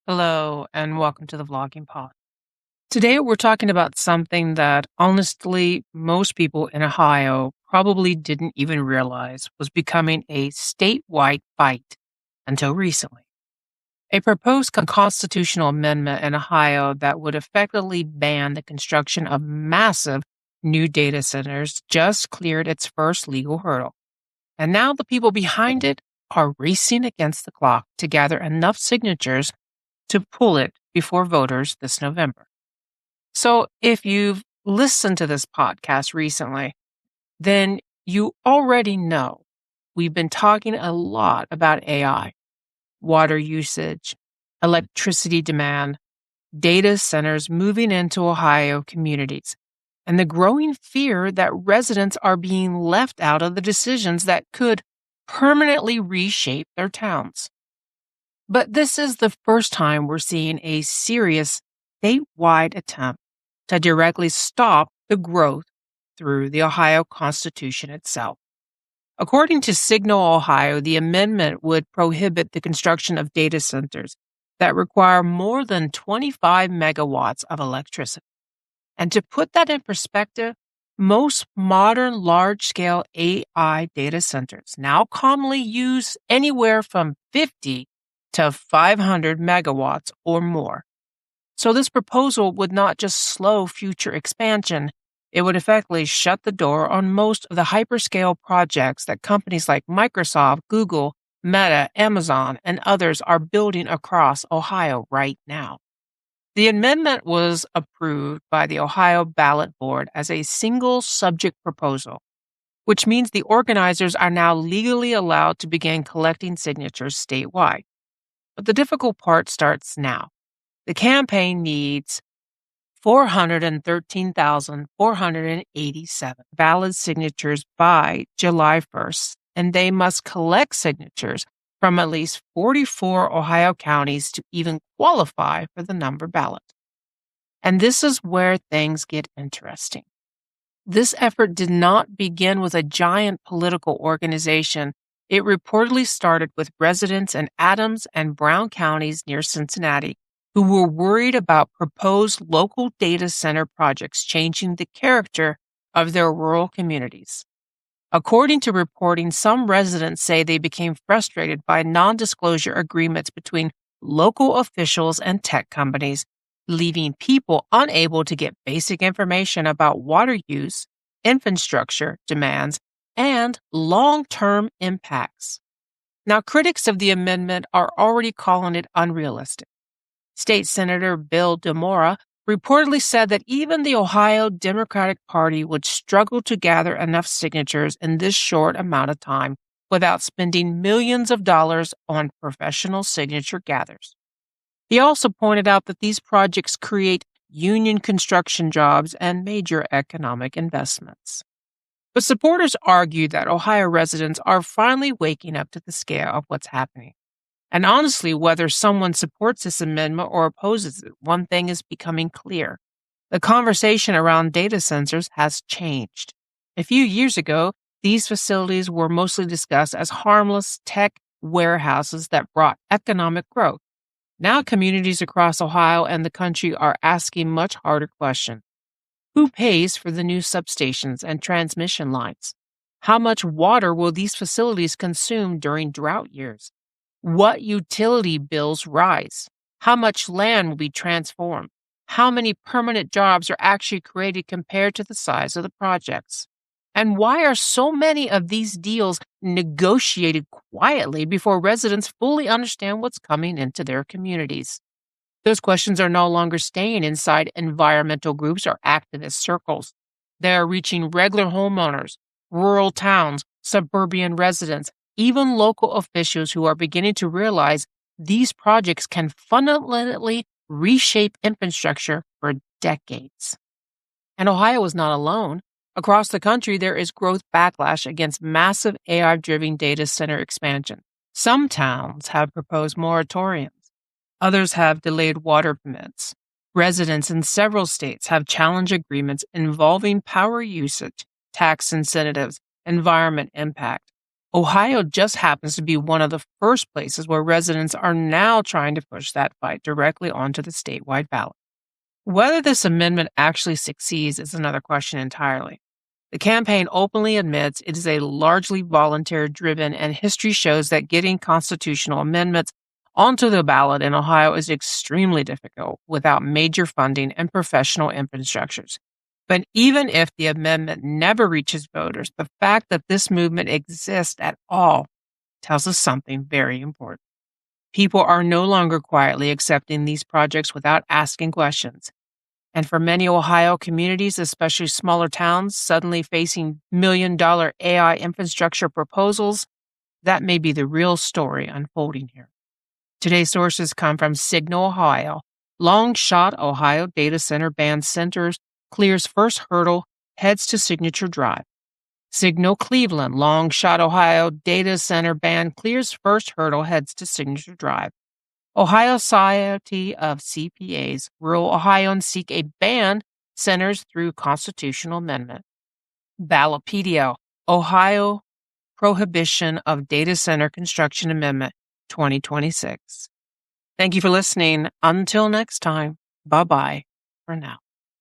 Hello, and welcome to the Vlogging Pod. Today, we're talking about something that honestly, most people in Ohio probably didn't even realize was becoming a statewide fight until recently. A proposed constitutional amendment in Ohio that would effectively ban the construction of massive new data centers just cleared its first legal hurdle. And now the people behind it are racing against the clock to gather enough signatures to pull it before voters this November. So if you've listened to this podcast recently, then you already know we've been talking a lot about AI, water usage, electricity demand, data centers moving into Ohio communities, and the growing fear that residents are being left out of the decisions that could permanently reshape their towns. But this is the first time we're seeing a serious statewide attempt to directly stop the growth through the Ohio Constitution itself. According to Signal Ohio, the amendment would prohibit the construction of data centers that require more than 25 megawatts of electricity. And to put that in perspective, most modern large-scale AI data centers now commonly use anywhere from 50 to 500 megawatts or more. So this proposal would not just slow future expansion, it would effectively shut the door on most of the hyperscale projects that companies like Microsoft, Google, Meta, Amazon, and others are building across Ohio right now. The amendment was approved by the Ohio Ballot Board as a single subject proposal, which means the organizers are now legally allowed to begin collecting signatures statewide. But the difficult part starts now. The campaign needs 413,487 valid signatures by July 1st, and they must collect signatures from at least 44 Ohio counties to even qualify for the number ballot. And this is where things get interesting. This effort did not begin with a giant political organization. It reportedly started with residents in Adams and Brown counties near Cincinnati who were worried about proposed local data center projects changing the character of their rural communities. According to reporting, some residents say they became frustrated by non-disclosure agreements between local officials and tech companies, leaving people unable to get basic information about water use, infrastructure demands, and long-term impacts. Now, critics of the amendment are already calling it unrealistic. State Senator Bill DeMora reportedly said that even the Ohio Democratic Party would struggle to gather enough signatures in this short amount of time without spending millions of dollars on professional signature gatherers. He also pointed out that these projects create union construction jobs and major economic investments. But supporters argue that Ohio residents are finally waking up to the scale of what's happening. And honestly, whether someone supports this amendment or opposes it, one thing is becoming clear. The conversation around data centers has changed. A few years ago, these facilities were mostly discussed as harmless tech warehouses that brought economic growth. Now communities across Ohio and the country are asking much harder questions. Who pays for the new substations and transmission lines? How much water will these facilities consume during drought years? What utility bills rise? How much land will be transformed? How many permanent jobs are actually created compared to the size of the projects? And why are so many of these deals negotiated quietly before residents fully understand what's coming into their communities? Those questions are no longer staying inside environmental groups or activist circles. They are reaching regular homeowners, rural towns, suburban residents, even local officials who are beginning to realize these projects can fundamentally reshape infrastructure for decades. And Ohio is not alone. Across the country, there is growth backlash against massive AI-driven data center expansion. Some towns have proposed moratoriums. Others have delayed water permits. Residents in several states have challenged agreements involving power usage, tax incentives, environment impact. Ohio just happens to be one of the first places where residents are now trying to push that fight directly onto the statewide ballot. Whether this amendment actually succeeds is another question entirely. The campaign openly admits it is a largely volunteer driven, and history shows that getting constitutional amendments onto the ballot in Ohio is extremely difficult without major funding and professional infrastructures. But even if the amendment never reaches voters, the fact that this movement exists at all tells us something very important. People are no longer quietly accepting these projects without asking questions. And for many Ohio communities, especially smaller towns, suddenly facing $1 million AI infrastructure proposals, that may be the real story unfolding here. Today's sources come from Signal, Ohio. Long shot Ohio data center ban centers clears first hurdle, heads to Signature Drive. Signal Cleveland, long shot Ohio data center ban clears first hurdle, heads to Signature Drive. Ohio Society of CPAs, rural Ohioans seek a ban centers through constitutional amendment. Ballotpedia, Ohio Prohibition of Data Center Construction Amendment 2026. Thank you for listening. Until next time, bye-bye for now.